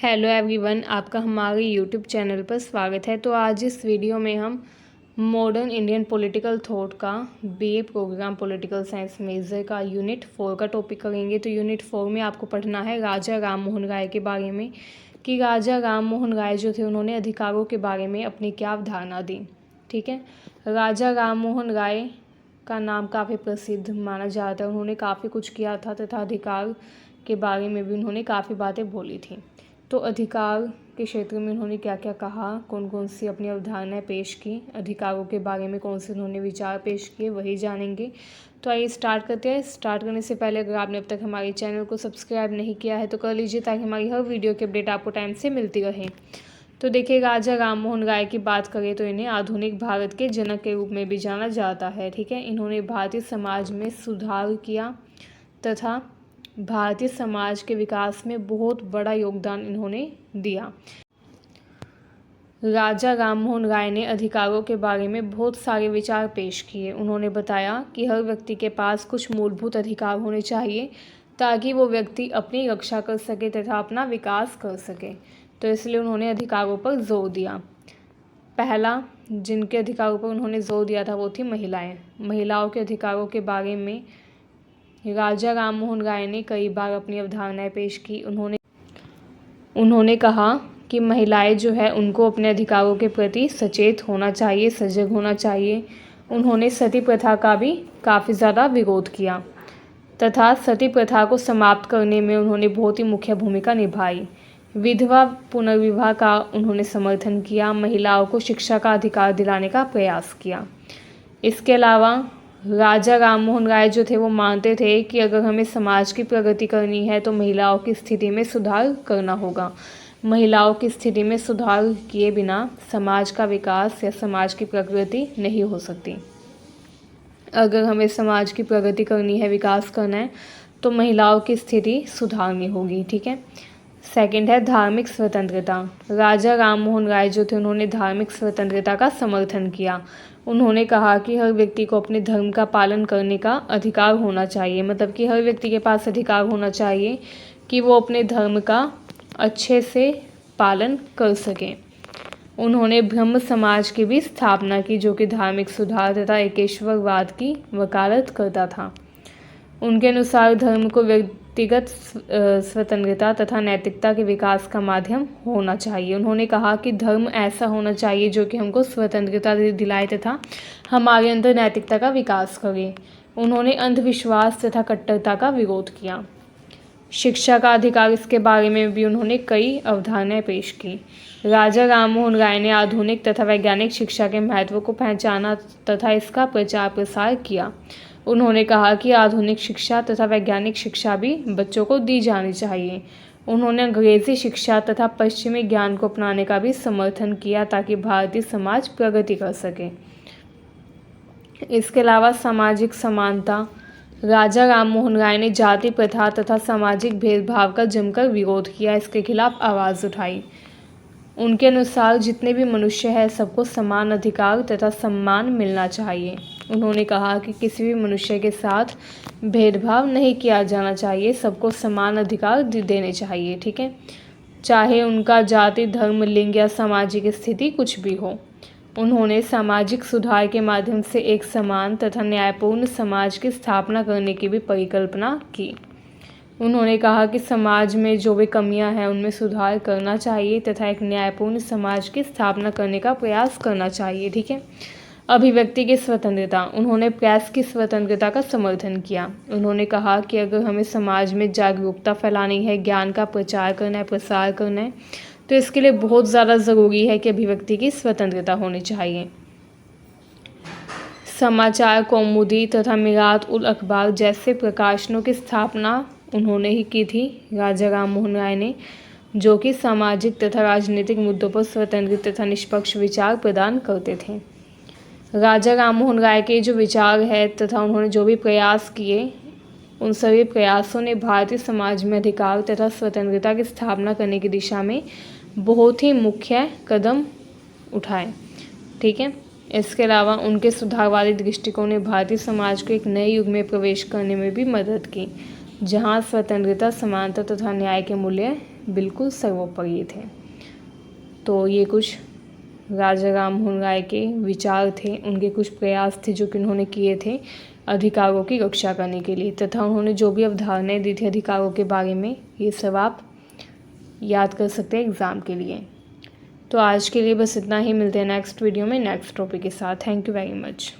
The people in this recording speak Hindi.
हेलो एवरीवन, आपका हमारे यूट्यूब चैनल पर स्वागत है। तो आज इस वीडियो में हम मॉडर्न इंडियन पॉलिटिकल थॉट का BA program political science major का यूनिट 4 का टॉपिक करेंगे। तो यूनिट 4 में आपको पढ़ना है राजा राम मोहन राय के बारे में कि राजा राम मोहन राय जो थे उन्होंने अधिकारों के बारे में अपनी क्या अवधारणा दी। ठीक है, राजा राम मोहन राय का नाम काफ़ी प्रसिद्ध माना जाता है। उन्होंने काफ़ी कुछ किया था तथा अधिकार के बारे में भी उन्होंने काफ़ी बातें बोली थी। तो अधिकार के क्षेत्र में उन्होंने क्या क्या कहा, कौन कौन सी अपनी अवधारणाएं पेश की, अधिकारों के बारे में कौन से उन्होंने विचार पेश किए, वही जानेंगे। तो आइए स्टार्ट करते हैं। स्टार्ट करने से पहले अगर आपने अब तक हमारे चैनल को सब्सक्राइब नहीं किया है तो कर लीजिए ताकि हमारी हर वीडियो की अपडेट आपको टाइम से मिलती रहे। तो देखिए, राजा राम मोहन राय की बात करें तो इन्हें आधुनिक भारत के जनक के रूप में भी जाना जाता है। ठीक है, इन्होंने भारतीय समाज में सुधार किया तथा भारतीय समाज के विकास में बहुत बड़ा योगदान इन्होंने दिया। राजा राम मोहन राय ने अधिकारों के बारे में बहुत सारे विचार पेश किए। उन्होंने बताया कि हर व्यक्ति के पास कुछ मूलभूत अधिकार होने चाहिए ताकि वो व्यक्ति अपनी रक्षा कर सके तथा अपना विकास कर सके। तो इसलिए उन्होंने अधिकारों पर जोर दिया। पहला जिनके अधिकारों पर उन्होंने जोर दिया था वो थी महिलाएं। महिलाओं के अधिकारों के बारे में राजा राम मोहन राय ने कई बार अपनी अवधारणाएं पेश की। उन्होंने कहा कि महिलाएं जो है उनको अपने अधिकारों के प्रति सचेत होना चाहिए, सजग होना चाहिए। उन्होंने सती प्रथा का भी काफ़ी ज़्यादा विरोध किया तथा सती प्रथा को समाप्त करने में उन्होंने बहुत ही मुख्य भूमिका निभाई। विधवा पुनर्विवाह का उन्होंने समर्थन किया। महिलाओं को शिक्षा का अधिकार दिलाने का प्रयास किया। इसके अलावा राजा राम मोहन राय जो थे वो मानते थे कि अगर हमें समाज की प्रगति करनी है तो महिलाओं की स्थिति में सुधार करना होगा। महिलाओं की स्थिति में सुधार किए बिना समाज का विकास या समाज की प्रगति नहीं हो सकती। अगर हमें समाज की प्रगति करनी है, विकास करना है, तो महिलाओं की स्थिति सुधारनी होगी। ठीक है। सेकंड है धार्मिक स्वतंत्रता। राजा राम मोहन राय जो थे उन्होंने धार्मिक स्वतंत्रता का समर्थन किया। उन्होंने कहा कि हर व्यक्ति को अपने धर्म का पालन करने का अधिकार होना चाहिए, मतलब कि हर व्यक्ति के पास अधिकार होना चाहिए कि वो अपने धर्म का अच्छे से पालन कर सकें। उन्होंने ब्रह्म समाज की भी स्थापना की जो कि धार्मिक सुधार तथा एकेश्वरवाद की वकालत करता था। उनके अनुसार धर्म को व्यक्तिगत स्वतंत्रता तथा नैतिकता के विकास का माध्यम होना चाहिए। उन्होंने कहा कि धर्म ऐसा होना चाहिए जो कि हमको स्वतंत्रता दिलाए तथा हमारे अंदर नैतिकता का विकास करे। उन्होंने अंधविश्वास तथा कट्टरता का विरोध किया। शिक्षा का अधिकार, इसके बारे में भी उन्होंने कई अवधारणाएं पेश की। राजा राम मोहन राय ने आधुनिक तथा वैज्ञानिक शिक्षा के महत्व को पहचाना तथा इसका प्रचार प्रसार किया। उन्होंने कहा कि आधुनिक शिक्षा तथा वैज्ञानिक शिक्षा भी बच्चों को दी जानी चाहिए। उन्होंने अंग्रेजी शिक्षा तथा पश्चिमी ज्ञान को अपनाने का भी समर्थन किया ताकि भारतीय समाज प्रगति कर सके। इसके अलावा सामाजिक समानता। राजा राम मोहन राय ने जाति प्रथा तथा सामाजिक भेदभाव का जमकर विरोध किया, इसके खिलाफ आवाज़ उठाई। उनके अनुसार जितने भी मनुष्य हैं सबको समान अधिकार तथा सम्मान मिलना चाहिए। उन्होंने कहा कि किसी भी मनुष्य के साथ भेदभाव नहीं किया जाना चाहिए, सबको समान अधिकार देने चाहिए। ठीक है, चाहे उनका जाति, धर्म, लिंग या सामाजिक स्थिति कुछ भी हो। उन्होंने सामाजिक सुधार के माध्यम से एक समान तथा न्यायपूर्ण समाज की स्थापना करने की भी परिकल्पना की। उन्होंने कहा कि समाज में जो भी कमियां हैं उनमें सुधार करना चाहिए तथा एक न्यायपूर्ण समाज की स्थापना करने का प्रयास करना चाहिए। ठीक है। अभिव्यक्ति की स्वतंत्रता। उन्होंने प्रेस की स्वतंत्रता का समर्थन किया। उन्होंने कहा कि अगर हमें समाज में जागरूकता फैलानी है, ज्ञान का प्रचार करना है, प्रसार करना है, तो इसके लिए बहुत ज़्यादा ज़रूरी है कि अभिव्यक्ति की स्वतंत्रता होनी चाहिए। समाचार कौमुदी तथा मिरात उल अखबार जैसे प्रकाशनों की स्थापना उन्होंने ही की थी, राजा राम मोहन राय ने, जो कि सामाजिक तथा राजनीतिक मुद्दों पर स्वतंत्र तथा निष्पक्ष विचार प्रदान करते थे। राजा राम मोहन राय के जो विचार है तथा उन्होंने जो भी प्रयास किए, उन सभी प्रयासों ने भारतीय समाज में अधिकार तथा स्वतंत्रता की स्थापना करने की दिशा में बहुत ही मुख्य कदम उठाए। ठीक है। इसके अलावा उनके सुधारवादी दृष्टिकोण ने भारतीय समाज को एक नए युग में प्रवेश करने में भी मदद की, जहां स्वतंत्रता, समानता तथा न्याय के मूल्य बिल्कुल सर्वोपरि थे। तो ये कुछ राजा राम मोहन राय के विचार थे, उनके कुछ प्रयास थे जो कि उन्होंने किए थे अधिकारों की रक्षा करने के लिए, तथा उन्होंने जो भी अवधारणाएँ दी थी अधिकारों के बारे में, ये सब आप याद कर सकते हैं एग्ज़ाम के लिए। तो आज के लिए बस इतना ही, मिलते हैं नेक्स्ट वीडियो में नेक्स्ट टॉपिक के साथ। Thank you very much.